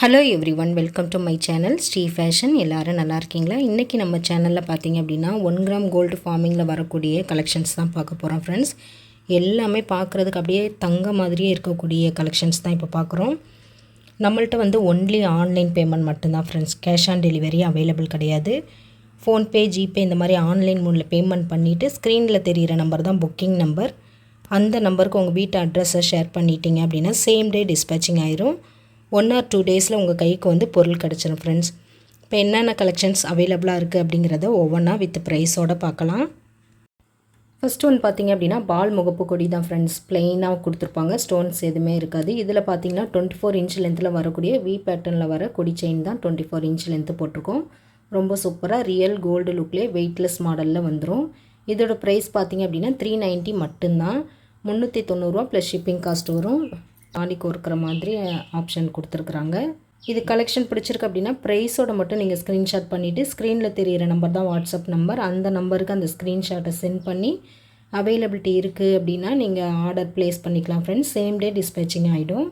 Hello everyone, welcome to my channel Sri fashion. எல்லோரும் நல்லா இருக்கீங்களா? இன்றைக்கி நம்ம சேனலில் பார்த்தீங்க அப்படின்னா 1 கிராம் கோல்டு ஃபார்மிங்கில் வரக்கூடிய கலெக்ஷன்ஸ் தான் பார்க்க போகிறோம் ஃப்ரெண்ட்ஸ். எல்லாமே பார்க்குறதுக்கு அப்படியே தங்க மாதிரியே இருக்கக்கூடிய கலெக்ஷன்ஸ் தான் இப்போ பார்க்குறோம். நம்மள்ட்ட வந்து ஒன்லி ஆன்லைன் பேமெண்ட் மட்டும்தான் friends. Cash on delivery available கிடையாது. ஃபோன்பே, ஜிபே இந்த மாதிரி ஆன்லைன் மூலில் பேமெண்ட் பண்ணிவிட்டு ஸ்க்ரீனில் தெரிகிற நம்பர் தான் புக்கிங் நம்பர். அந்த நம்பருக்கு உங்கள் வீட்டு அட்ரஸை ஷேர் பண்ணிட்டீங்க அப்படின்னா சேம் டே டிஸ்பேச்சிங் ஆயிரும். 1 or 2 டேஸில் உங்கள் கைக்கு வந்து பொருள் கிடச்சிடும் ஃப்ரெண்ட்ஸ். இப்போ என்னென்ன கலெக்ஷன்ஸ் அவைலபிளாக இருக்குது அப்படிங்கிறத ஒவ்வொன்றா வித் ப்ரைஸோடு பார்க்கலாம். ஃபஸ்ட் ஒன் பார்த்திங்க அப்படின்னா பால் முகப்பு கொடி தான் ஃப்ரெண்ட்ஸ். ப்ளெயினாக கொடுத்துருப்பாங்க, ஸ்டோன்ஸ் எதுவுமே இருக்காது. இதில் பார்த்தீங்கன்னா 24 இன்ச் லென்த்தில் வரக்கூடிய வி பேட்டர்னில் வர கொடி செயின் தான் 24 இன்ச் லென்த்து போட்டிருக்கோம். ரொம்ப சூப்பராக ரியல் கோல்டு லுக்லேயே வெயிட்லெஸ் மாடலில் வந்துடும். இதோட ப்ரைஸ் பார்த்திங்க அப்படின்னா 390 மட்டும்தான். 390 ப்ளஸ் ஷிப்பிங் காஸ்ட் வரும். தாலி கோர்க்கிற மாதிரி ஆப்ஷன் கொடுத்துருக்குறாங்க. இது கலெக்ஷன் பிடிச்சிருக்கு அப்படின்னா ப்ரைஸோட மட்டும் நீங்கள் ஸ்க்ரீன்ஷாட் பண்ணிவிட்டு ஸ்க்ரீனில் தெரிகிற நம்பர் தான் வாட்ஸ்அப் நம்பர். அந்த நம்பருக்கு அந்த ஸ்க்ரீன்ஷாட்டை சென்ட் பண்ணி அவைலபிலிட்டி இருக்குது அப்படின்னா நீங்கள் ஆர்டர் ப்ளேஸ் பண்ணிக்கலாம் ஃப்ரெண்ட்ஸ். சேம் டே டிஸ்பேச்சிங் ஆகிடும்.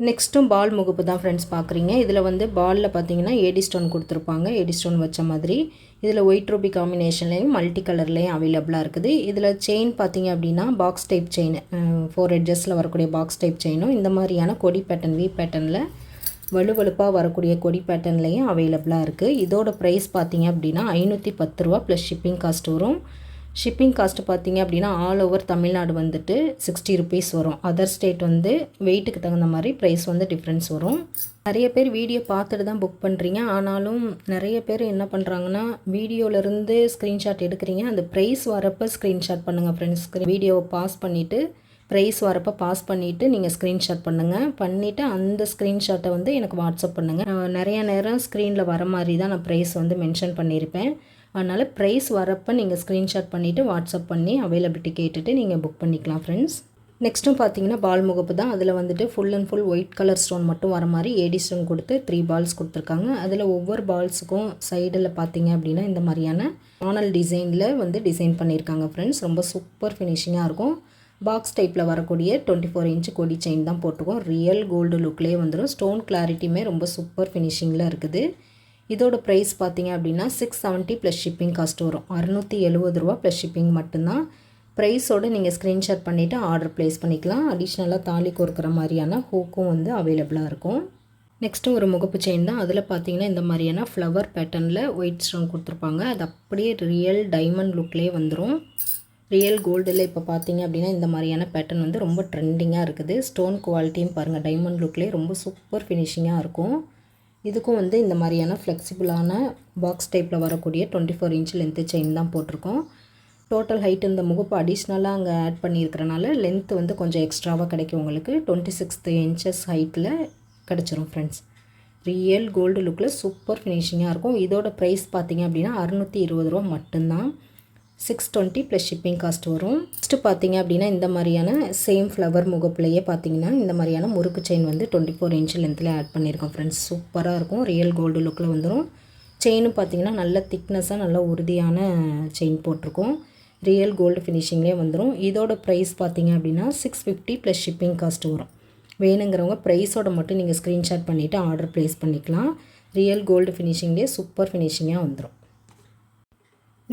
நெக்ஸ்ட்டும் பால் முகப்பு தான் ஃப்ரெண்ட்ஸ் பார்க்குறீங்க. இதில் வந்து பாலில் பார்த்தீங்கன்னா ஏடி ஸ்டோன் கொடுத்துருப்பாங்க, ஏடி ஸ்டோன் வச்ச மாதிரி. இதில் ஒயிட் ரூபி காம்பினேஷன்லேயும் மல்டி கலர்லேயும் அவைலபிளாக இருக்குது. இதில் செயின் பார்த்தீங்க அப்படின்னா பாக்ஸ் டைப் செயின், 4 எட்ஜஸில் வரக்கூடிய பாக்ஸ் டைப் செயினும் இந்த மாதிரியான கொடி பேட்டர்ன் வி பேட்டர்னில் வலுவலுப்பாக வரக்கூடிய கொடி பேட்டர்ன்லேயும் அவைலபிளாக இருக்குது. இதோட ப்ரைஸ் பார்த்தீங்க அப்படின்னா 510 ரூபா ப்ளஸ் ஷிப்பிங் காஸ்ட் வரும். ஷிப்பிங் காஸ்ட்டு பார்த்திங்க அப்படின்னா ஆல் ஓவர் தமிழ்நாடு வந்துட்டு 60 ருபீஸ் வரும். அதர் ஸ்டேட் வந்து வெயிட்டுக்கு தகுந்த மாதிரி ப்ரைஸ் வந்து டிஃப்ரென்ஸ் வரும். நிறைய பேர் வீடியோ பார்த்துட்டு தான் புக் பண்ணுறீங்க. ஆனாலும் நிறைய பேர் என்ன பண்ணுறாங்கன்னா வீடியோலேருந்து ஸ்க்ரீன்ஷாட் எடுக்கிறீங்க. அந்த ப்ரைஸ் வரப்போ ஸ்க்ரீன்ஷாட் பண்ணுங்கள் ஃப்ரெண்ட்ஸ். வீடியோவை பாஸ் பண்ணிவிட்டு ப்ரைஸ் வரப்போ பாஸ் பண்ணிவிட்டு நீங்கள் ஸ்க்ரீன்ஷாட் பண்ணிவிட்டு அந்த ஸ்க்ரீன்ஷாட்டை வந்து எனக்கு வாட்ஸ்அப் பண்ணுங்கள். நிறைய நேரம் ஸ்க்ரீனில் வர மாதிரி தான் நான் ப்ரைஸ் வந்து மென்ஷன் பண்ணியிருப்பேன். அதனால் ப்ரைஸ் வரப்போ நீங்கள் ஸ்க்ரீன்ஷாட் பண்ணிவிட்டு வாட்ஸ்அப் பண்ணி அவைலபிலிட்டி கேட்டுட்டு நீங்கள் புக் பண்ணிக்கலாம் ஃப்ரெண்ட்ஸ். நெக்ஸ்ட்டும் பார்த்தீங்கன்னா பால் முகப்பு தான். அதில் வந்துட்டு full and full white colour stone மட்டும் வர மாதிரி ஏடி ஸ்டோன் கொடுத்து 3 பால்ஸ் கொடுத்துருக்காங்க. அதில் ஒவ்வொரு பால்ஸுக்கும் சைடில் பார்த்தீங்க அப்படின்னா இந்த மாதிரியான ஆனல் டிசைனில் வந்து டிசைன் பண்ணியிருக்காங்க ஃப்ரெண்ட்ஸ். ரொம்ப சூப்பர் ஃபினிஷிங்காக இருக்கும். பாக்ஸ் டைப்பில் வரக்கூடிய 24 இன்ச்சு கொடி செயின் தான் போட்டிருக்கோம். ரியல் கோல்டு லுக்லேயே வந்துடும். ஸ்டோன் கிளாரிட்டியுமே ரொம்ப சூப்பர் ஃபினிஷிங்கில் இருக்குது. இதோட ப்ரைஸ் பார்த்தீங்க அப்படின்னா 670 ப்ளஸ் ஷிப்பிங் காஸ்ட் வரும். 670 ரூபா ப்ளஸ் ஷிப்பிங் மட்டும்தான். ப்ரைஸோடு நீங்கள் ஸ்க்ரீன்ஷாட் பண்ணிவிட்டு ஆர்டர் ப்ளேஸ் பண்ணிக்கலாம். அடிஷ்னலாக தாலி கோர்க்கிற மாதிரியான ஹூக்கும் வந்து அவைலபிளாக இருக்கும். நெக்ஸ்ட்டு ஒரு முகப்பு செயின் தான். அதில் பார்த்தீங்கன்னா இந்த மாதிரியான ஃப்ளவர் பேட்டர்னில் ஒயிட் ஸ்டோன் கொடுத்துருப்பாங்க. அது அப்படியே ரியல் டைமண்ட் லுக்லேயே வந்துடும். ரியல் கோல்டில் இப்போ பார்த்தீங்க அப்படின்னா இந்த மாதிரியான பேட்டர்ன் வந்து ரொம்ப ட்ரெண்டிங்காக இருக்குது. ஸ்டோன் குவாலிட்டியும் பாருங்கள், டைமண்ட் லுக்லேயே ரொம்ப சூப்பர் ஃபினிஷிங்காக இருக்கும். இதுக்கும் வந்து இந்த மாதிரியான ஃப்ளெக்சிபிளான பாக்ஸ் டைப்பில் வரக்கூடிய 24 இன்ச் லென்த்து செயின் தான் போட்டிருக்கோம். டோட்டல் ஹைட் இந்த முகப்பு அடிஷ்னலாக அங்கே ஆட் பண்ணியிருக்கிறனால லென்த்து வந்து கொஞ்சம் எக்ஸ்ட்ராவாக கிடைக்கும். உங்களுக்கு 26 இன்ச்சஸ் ஹைட்டில் கிடச்சிரும் ஃப்ரெண்ட்ஸ். ரியல் கோல்டு லுக்கில் சூப்பர் ஃபினிஷிங்காக இருக்கும். இதோட ப்ரைஸ் பார்த்திங்க அப்படின்னா 620 ரூபா மட்டும்தான். 620 ப்ளஸ் ஷிப்பிங் காஸ்ட் வரும். நெக்ஸ்ட்டு பார்த்தீங்க அப்படின்னா இந்த மாதிரியான சேம் ஃப்ளவர் முகப்புலையே பார்த்தீங்கன்னா இந்த மாதிரியான முறுக்கு செயின் வந்து 24 இன்ச் லென்த்தில் ஆட் பண்ணியிருக்கோம் ஃப்ரெண்ட்ஸ். சூப்பராக இருக்கும். ரியல் கோல்டு லுக்கில் வந்துடும். செயினும் பார்த்தீங்கன்னா நல்ல திக்னஸாக நல்ல உறுதியான செயின் போட்டிருக்கோம். ரியல் கோல்டு ஃபினிஷிங்லேயே வந்துடும். இதோட ப்ரைஸ் பார்த்தீங்க அப்படின்னா 650 ப்ளஸ் ஷிப்பிங் காஸ்ட் வரும். வேணுங்கிறவங்க ப்ரைஸோட மட்டும் நீங்கள் ஸ்க்ரீன்ஷாட் பண்ணிவிட்டு ஆர்டர் ப்ளேஸ் பண்ணிக்கலாம். ரியல் கோல்டு ஃபினிஷிங்லேயே சூப்பர் ஃபினிஷிங்காக வந்துடும்.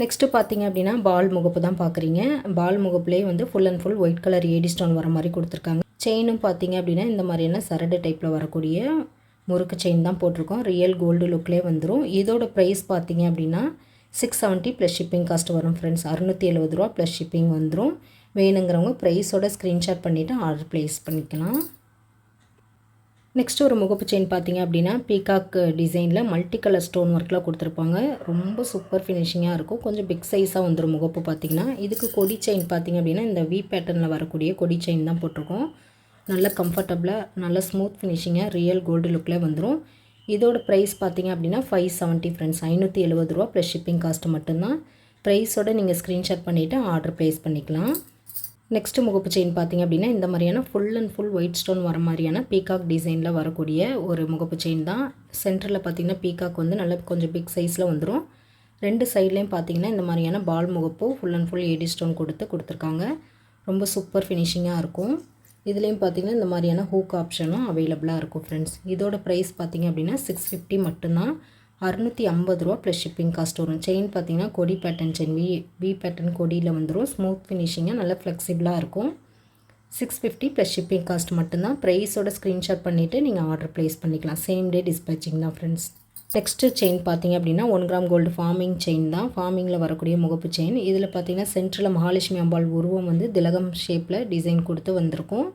நெக்ஸ்ட்டு பார்த்தீங்க அப்படின்னா பால் முகப்பு தான் பார்க்குறீங்க. பால் முகப்புலேயே வந்து full and full white colour AD stone வர மாதிரி கொடுத்துருக்காங்க. செயினும் பார்த்தீங்க அப்படின்னா இந்த மாதிரியான சரடு டைப்பில் வரக்கூடிய முறுக்கு செயின் தான் போட்டிருக்கோம். ரியல் கோல்டு லுக்லேயே வந்துடும். இதோட ப்ரைஸ் பார்த்தீங்க அப்படின்னா 670 ப்ளஸ் ஷிப்பிங் காஸ்ட் வரும் ஃப்ரெண்ட்ஸ். 670 ரூபா ப்ளஸ் ஷிப்பிங் வந்துடும். வேணுங்கிறவங்க ப்ரைஸோட ஸ்க்ரீன்ஷாட் பண்ணிவிட்டு ஆர்டர் ப்ளேஸ் பண்ணிக்கலாம். நெக்ஸ்ட்டு ஒரு முகப்பு செயின் பார்த்தீங்க அப்படின்னா பீகாக் டிசைனில் மல்டி கலர் ஸ்டோன் ஒர்க்கில் கொடுத்துருப்பாங்க. ரொம்ப சூப்பர் ஃபினிஷிங்காக இருக்கும். கொஞ்சம் பிக் சைஸாக வந்துடும் முகப்பு பார்த்திங்கன்னா. இதுக்கு கொடி செயின் பார்த்திங்க அப்படின்னா இந்த வி பேட்டர்னில் வரக்கூடிய கொடி செயின் தான் போட்டிருக்கோம். நல்ல கம்ஃபர்டபுளாக நல்ல ஸ்மூத் ஃபினிஷிங்காக ரியல் கோல்டு லுக்கில் வந்துடும். இதோட ப்ரைஸ் பார்த்திங்க அப்படின்னா 570 ஃப்ரெண்ட்ஸ். 570 ரூபா ப்ளஸ் ஷிப்பிங் காஸ்ட்டு மட்டும்தான். ப்ரைஸோடு நீங்கள் ஸ்க்ரீன்ஷாட் பண்ணிவிட்டு ஆர்டர் ப்ளேஸ் பண்ணிக்கலாம். நெக்ஸ்ட்டு முகப்பு செயின் பார்த்திங்க அப்படின்னா இந்த மாதிரியான full and full white stone வர மாதிரியான பீகாக் டிசைனில் வரக்கூடிய ஒரு முகப்பு செயின் தான். சென்டரில் பார்த்திங்கன்னா பீகாக் வந்து நல்ல கொஞ்சம் பிக் சைஸில் வந்துடும். 2 சைட்லேயும் பார்த்திங்கன்னா இந்த மாதிரியான பால் முகப்பு full and full AD stone கொடுத்துருக்காங்க. ரொம்ப சூப்பர் ஃபினிஷிங்காக இருக்கும். இதுலேயும் பார்த்திங்கன்னா இந்த மாதிரியான ஹூக் ஆப்ஷனும் அவைலபிளாக இருக்கும் ஃப்ரெண்ட்ஸ். இதோட ப்ரைஸ் பார்த்திங்க அப்படின்னா 650 மட்டும்தான். 650 ரூபா ப்ளஸ் ஷிப்பிங் காஸ்ட் வரும். செயின் பார்த்திங்கன்னா கொடி பேட்டர்ன் செயின், வி பேட்டர்ன் கொடியில் வந்துடும். ஸ்மூத் ஃபினிஷிங்காக நல்லா ஃப்ளெக்சிபிளாக இருக்கும். 650 ப்ளஸ் ஷிப்பிங் காஸ்ட் மட்டும்தான். ப்ரைஸோட ஸ்க்ரீன்ஷாட் பண்ணிவிட்டு நீங்கள் ஆர்டர் ப்ளேஸ் பண்ணிக்கலாம். சேம் டே டிஸ்பேச்சிங் தான் ஃப்ரெண்ட்ஸ். நெக்ஸ்ட்டு செயின் பார்த்திங்க அப்படின்னா 1 கிராம் கோல்டு ஃபார்மிங் செயின் தான். ஃபார்மிங்கில் வரக்கூடிய முகப்பு செயின். இதில் பார்த்திங்கன்னா சென்டரில் மகாலட்சுமி அம்பாள் உருவம் வந்து திலகம் ஷேப்பில் டிசைன் கொடுத்து வந்திருக்கும்.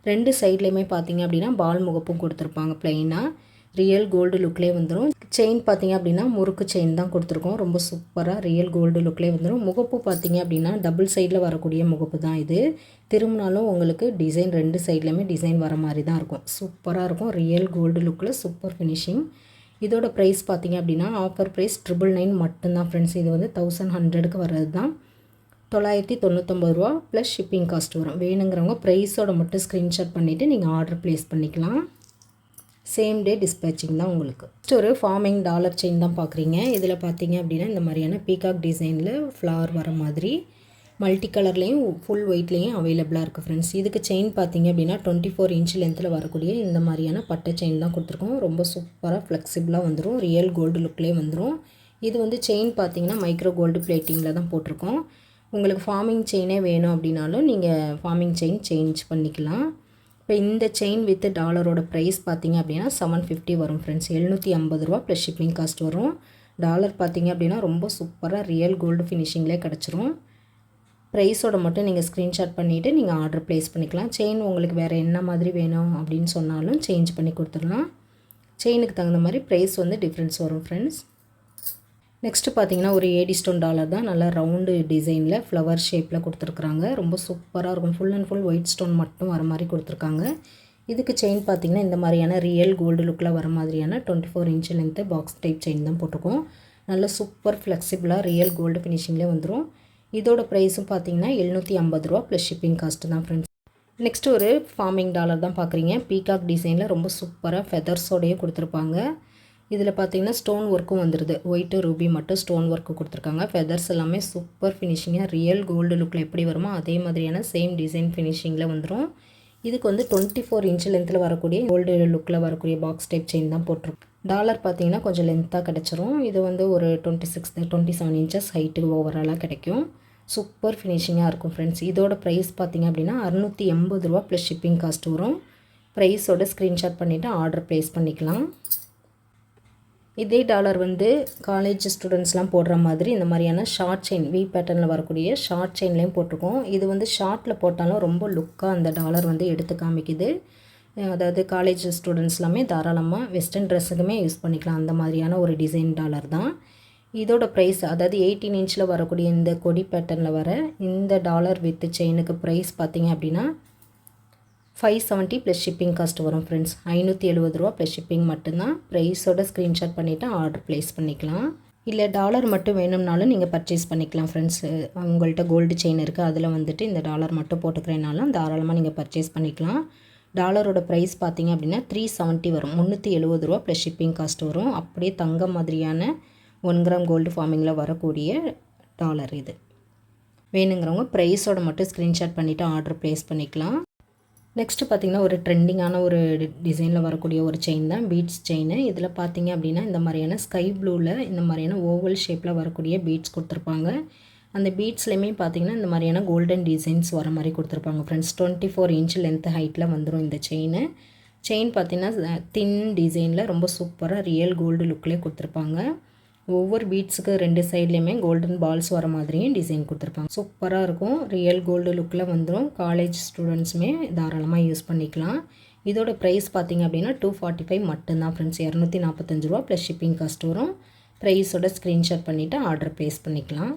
2 சைட்லேயுமே பார்த்திங்க அப்படின்னா பால் முகப்பும் கொடுத்துருப்பாங்க ப்ளைனாக. ரியல் கோல்டு லுக்லேயே வந்துடும். செயின் பார்த்திங்க அப்படின்னா முறுக்கு செயின் தான் கொடுத்துருக்கோம். ரொம்ப சூப்பராக ரியல் கோல்டு லுக்லேயே வந்துடும். முகப்பு பார்த்திங்க அப்படின்னா டபுள் சைடில் வரக்கூடிய முகப்பு தான் இது. திரும்பினாலும் உங்களுக்கு டிசைன் 2 சைட்லேயுமே டிசைன் வர மாதிரி தான் இருக்கும். சூப்பராக இருக்கும். ரியல் கோல்டு லுக்கில் சூப்பர் ஃபினிஷிங். இதோட ப்ரைஸ் பார்த்திங்க அப்படின்னா ஆஃபர் ப்ரைஸ் 999 மட்டும்தான் ஃப்ரெண்ட்ஸ். இது வந்து 1100க்கு வர்றது தான். 999 ரூபா ப்ளஸ் ஷிப்பிங் காஸ்ட் வரும். வேணுங்கிறவங்க ப்ரைஸோட மட்டும் ஸ்க்ரீன்ஷாட் பண்ணிவிட்டு நீங்கள் ஆர்டர் ப்ளேஸ் பண்ணிக்கலாம். சேம் டே டிஸ்பேச்சிங் தான் உங்களுக்கு. நெக்ஸ்ட் ஒரு ஃபார்மிங் டாலர் செயின் தான் பார்க்குறீங்க. இதில் பார்த்தீங்க அப்படின்னா இந்த மாதிரியான பீகாக் டிசைனில் ஃப்ளவர் வர மாதிரி மல்டி கலர்லேயும் ஃபுல் ஒயிட்லேயும் அவைலபிளாக இருக்குது ஃப்ரெண்ட்ஸ். இதுக்கு செயின் பார்த்தீங்க அப்படின்னா 24 இன்ச் லென்த்தில் வரக்கூடிய இந்த மாதிரியான பட்டை செயின் தான் கொடுத்துருக்கோம். ரொம்ப சூப்பராக ஃப்ளெக்சிபிளாக வந்துடும். ரியல் கோல்டு லுக்லேயே வந்துடும். இது வந்து செயின் பார்த்தீங்கன்னா மைக்ரோ கோல்டு பிளேட்டிங்கில் தான் போட்டிருக்கோம். உங்களுக்கு ஃபார்மிங் செயினே வேணும் அப்படின்னாலும் நீங்கள் ஃபார்மிங் செயின் சேஞ்ச் பண்ணிக்கலாம். இப்போ இந்த செயின் வித் டாலரோட ப்ரைஸ் பார்த்திங்க அப்படின்னா 750 வரும் ஃப்ரெண்ட்ஸ். 750 ரூபா ப்ளஸ் ஷிப்பிங் காஸ்ட் வரும். டாலர் பார்த்திங்க அப்படின்னா ரொம்ப சூப்பராக ரியல் கோல்டு ஃபினிஷிங்லேயே கிடச்சிரும். ப்ரைஸோட மட்டும் நீங்கள் ஸ்க்ரீன்ஷாட் பண்ணிவிட்டு நீங்கள் ஆர்டர் ப்ளேஸ் பண்ணிக்கலாம். செயின் உங்களுக்கு வேறு என்ன மாதிரி வேணும் அப்படின்னு சொன்னாலும் சேஞ்ச் பண்ணி கொடுத்துடலாம். செயினுக்கு தகுந்த மாதிரி ப்ரைஸ் வந்து டிஃப்ரென்ஸ் வரும் ஃப்ரெண்ட்ஸ். நெக்ஸ்ட்டு பார்த்தீங்கன்னா ஒரு ஏடி ஸ்டோன் டாலர் தான். நல்லா ரவுண்டு டிசைனில் ஃப்ளவர் ஷேப்பில் கொடுத்துருக்குறாங்க. ரொம்ப சூப்பராக இருக்கும். Full and full white stone மட்டும் வர மாதிரி கொடுத்துருக்காங்க. இதுக்கு செயின் பார்த்திங்கன்னா இந்த மாதிரியான ரியல் கோல்டு லுக்கில் வர மாதிரியான 24 inch length box type chain தான் போட்டிருக்கோம். நல்ல சூப்பர் ஃப்ளெக்சிபிளாக ரியல் கோல்டு ஃபினிஷிங்லேயே வந்துடும். இதோட ப்ரைஸும் பார்த்தீங்கன்னா 750 ரூபா ப்ளஸ் ஷிப்பிங் காஸ்ட்டு தான் ஃப்ரெண்ட்ஸ். நெக்ஸ்ட்டு ஒரு ஃபார்மிங் டாலர் தான் பார்க்குறீங்க. பீகாக் டிசைனில் ரொம்ப சூப்பராக ஃபெதர்ஸோடையே கொடுத்துருப்பாங்க. இதில் பார்த்தீங்கன்னா ஸ்டோன் ஒர்க்கும் வந்துடுது. ஒயிட்டு ரூபி மட்டும் ஸ்டோன் ஒர்க்கு கொடுத்துருக்காங்க. ஃபெதர்ஸ் எல்லாமே சூப்பர் ஃபினிஷிங்காக ரியல் கோல்டு லுக்கில் எப்படி வருமோ அதே மாதிரியான சேம் டிசைன் ஃபினிஷிங்கில் வந்துடும். இதுக்கு வந்து 24 இன்ச் லென்த்தில் வரக்கூடிய கோல்டு லுக்கில் வரக்கூடிய பாக்ஸ் டைப் செயின் தான் போட்டிருக்கும். டாலர் பார்த்தீங்கன்னா கொஞ்சம் லென்த்தாக கிடச்சிரும். இது வந்து ஒரு 27 இன்ச்சஸ் ஹைட்டு ஓவராலாக கிடைக்கும். சூப்பர் ஃபினிஷிங்காக இருக்கும் ஃப்ரெண்ட்ஸ். இதோட ப்ரைஸ் பார்த்திங்க அப்படின்னா 680 ரூபா ப்ளஸ் ஷிப்பிங் காஸ்ட் வரும். ப்ரைஸோட ஸ்க்ரீன்ஷாட் பண்ணிவிட்டு ஆர்டர் ப்ளேஸ் பண்ணிக்கலாம். இதே டாலர் வந்து காலேஜ் ஸ்டூடெண்ட்ஸ்லாம் போடுற மாதிரி இந்த மாதிரியான ஷார்ட் செயின் வி பேட்டர்னில் வரக்கூடிய ஷார்ட் செயின்லேயும் போட்டிருக்கோம். இது வந்து ஷார்ட்டில் போட்டாலும் ரொம்ப லுக்காக அந்த டாலர் வந்து எடுத்து காமிக்குது. அதாவது காலேஜ் ஸ்டூடெண்ட்ஸ் எல்லாமே தாராளமாக வெஸ்டர்ன் ட்ரெஸ்ஸுக்குமே யூஸ் பண்ணிக்கலாம். அந்த மாதிரியான ஒரு டிசைன் டாலர் தான். இதோட ப்ரைஸ் அதாவது 18 இன்ச்சில் வரக்கூடிய இந்த கொடி பேட்டர்னில் வர இந்த டாலர் வித் செயினுக்கு ப்ரைஸ் பார்த்திங்க அப்படின்னா 570 ப்ளஸ் ஷிப்பிங் காஸ்ட் வரும் ஃப்ரெண்ட்ஸ். 570 ரூபா ப்ளஸ் ஷிப்பிங் மட்டும்தான். ப்ரைஸோட ஸ்க்ரீன்ஷாட் பண்ணிவிட்டு ஆர்டர் ப்ளேஸ் பண்ணிக்கலாம். இல்லை டாலர் மட்டும் வேணும்னாலும் நீங்கள் பர்ச்சேஸ் பண்ணிக்கலாம் ஃப்ரெண்ட்ஸ். உங்கள்கிட்ட கோல்டு செயின் இருக்குது, அதில் வந்துட்டு இந்த டாலர் மட்டும் போட்டுக்கிறேனாலும் தாராளமாக நீங்கள் பர்ச்சேஸ் பண்ணிக்கலாம். டாலரோட ப்ரைஸ் பார்த்திங்க அப்படின்னா 370 வரும். 370 ரூபா ப்ளஸ் ஷிப்பிங் காஸ்ட் வரும். அப்படியே தங்கம் மாதிரியான 1 கிராம் கோல்டு ஃபார்மிங்கில் வரக்கூடிய டாலர் இது. வேணுங்கிறவங்க ப்ரைஸோட மட்டும் ஸ்க்ரீன்ஷாட் பண்ணிவிட்டு ஆர்டர் ப்ளேஸ் பண்ணிக்கலாம். நெக்ஸ்ட்டு பார்த்திங்கன்னா ஒரு ட்ரெண்டிங்கான ஒரு டிசைனில் வரக்கூடிய ஒரு செயின் தான் பீட்ஸ் செயின். இதில் பார்த்திங்க அப்படின்னா இந்த மாதிரியான ஸ்கை ப்ளூவில் இந்த மாதிரியான ஓவல் ஷேப்பில் வரக்கூடிய பீட்ஸ் கொடுத்துருப்பாங்க. அந்த பீட்ஸ்லேயுமே பார்த்திங்கன்னா இந்த மாதிரியான கோல்டன் டிசைன்ஸ் வர மாதிரி கொடுத்துருப்பாங்க ஃப்ரெண்ட்ஸ். 24 இன்ச் லென்த் ஹைட்டில் வந்துடும் இந்த செயின் பார்த்திங்கன்னா தின் டிசைனில் ரொம்ப சூப்பராக ரியல் கோல்டு லுக்லேயே கொடுத்துருப்பாங்க. ஒவ்வொரு பீட்ஸுக்கு 2 சைட்லேயுமே கோல்டன் பால்ஸ் வர மாதிரியும் டிசைன் கொடுத்துருப்பாங்க. சூப்பராக இருக்கும். ரியல் கோல்டு லுக்கில் வந்துடும். காலேஜ் ஸ்டூடெண்ட்ஸுமே தாராளமாக யூஸ் பண்ணிக்கலாம். இதோட ப்ரைஸ் பார்த்திங்க அப்படின்னா 245 மட்டும்தான் ஃப்ரெண்ட்ஸ். 245 ரூபா ப்ளஸ் ஷிப்பிங் காஸ்ட் வரும். ப்ரைஸோட ஸ்க்ரீன்ஷாட் பண்ணிவிட்டு ஆர்டர் ப்ளேஸ் பண்ணிக்கலாம்.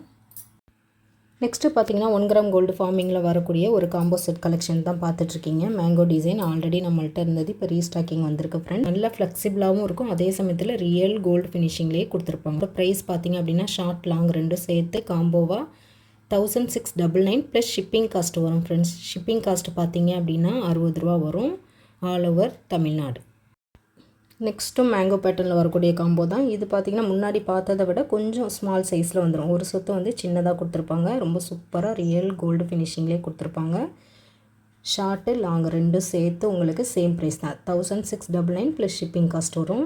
நெக்ஸ்ட்டு பார்த்தீங்கன்னா 1 கிராம் கோல்டு ஃபார்மிங்கில் வரக்கூடிய ஒரு காம்போ செட் கலெக்ஷன் தான் பார்த்துட்ருக்கீங்க. மேங்கோ டிசைன் ஆல்ரெடி நம்மள்ட்ட இருந்தது, இப்போ ரீஸ்டாக்கிங் வந்திருக்கு ஃப்ரெண்ட். நல்லா ஃப்ளெக்சிபிளாகவும் இருக்கும், அதே சமயத்தில் ரியல் கோல்டு ஃபினிஷிங்லேயே கொடுத்துருப்பாங்க. ப்ரைஸ் பார்த்திங்க அப்படின்னா ஷார்ட் லாங் ரெண்டும் சேர்த்து காம்போவாக 1699 ப்ளஸ் ஷிப்பிங் காஸ்ட் வரும் ஃப்ரெண்ட்ஸ். ஷிப்பிங் காஸ்ட் பார்த்திங்க அப்படின்னா 60 ரூபா வரும் ஆல் ஓவர் தமிழ்நாடு. நெக்ஸ்ட்டும் மேங்கோ பேட்டர்னில் வரக்கூடிய காம்போ தான் இது. பார்த்திங்கன்னா முன்னாடி பார்த்ததை விட கொஞ்சம் ஸ்மால் சைஸில் வந்துடும். ஒரு சொத்து வந்து சின்னதாக கொடுத்துருப்பாங்க. ரொம்ப சூப்பராக ரியல் கோல்டு ஃபினிஷிங்லேயே கொடுத்துருப்பாங்க. ஷார்ட்டு லாங் ரெண்டும் சேர்த்து உங்களுக்கு சேம் ப்ரைஸ் தான் 1699 ப்ளஸ் ஷிப்பிங் காஸ்ட் வரும்.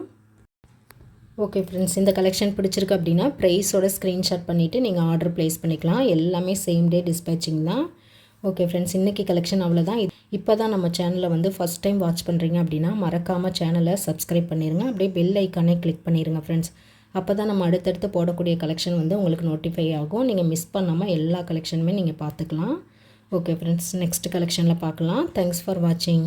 ஓகே ஃப்ரெண்ட்ஸ், இந்த கலெக்ஷன் பிடிச்சிருக்கு அப்படின்னா ப்ரைஸோட ஸ்க்ரீன்ஷாட் பண்ணிவிட்டு நீங்கள் ஆர்டர் ப்ளேஸ் பண்ணிக்கலாம். எல்லாமே சேம் டே டிஸ்பேச்சிங் தான். ஓகே ஃப்ரெண்ட்ஸ், இன்றைக்கி கலெக்ஷன் அவ்வளோதான். இப்போ தான் நம்ம சேனலை வந்து ஃபஸ்ட் டைம் வாட்ச் பண்ணுறீங்க அப்படின்னா மறக்காமல் சேனலை சப்ஸ்கிரைப் பண்ணிடுங்க. அப்படியே பெல் ஐக்கானே கிளிக் பண்ணிடுங்க ஃப்ரெண்ட்ஸ். அப்போ தான் நம்ம அடுத்தடுத்து போடக்கூடிய கலெக்ஷன் வந்து உங்களுக்கு நோட்டிஃபை ஆகும். நீங்கள் மிஸ் பண்ணாமல் எல்லா கலெக்ஷனுமே நீங்கள் பார்த்துக்கலாம். ஓகே ஃப்ரெண்ட்ஸ், நெக்ஸ்ட் கலெக்ஷனில் பார்க்கலாம். தேங்க்ஸ் ஃபார் வாட்சிங்.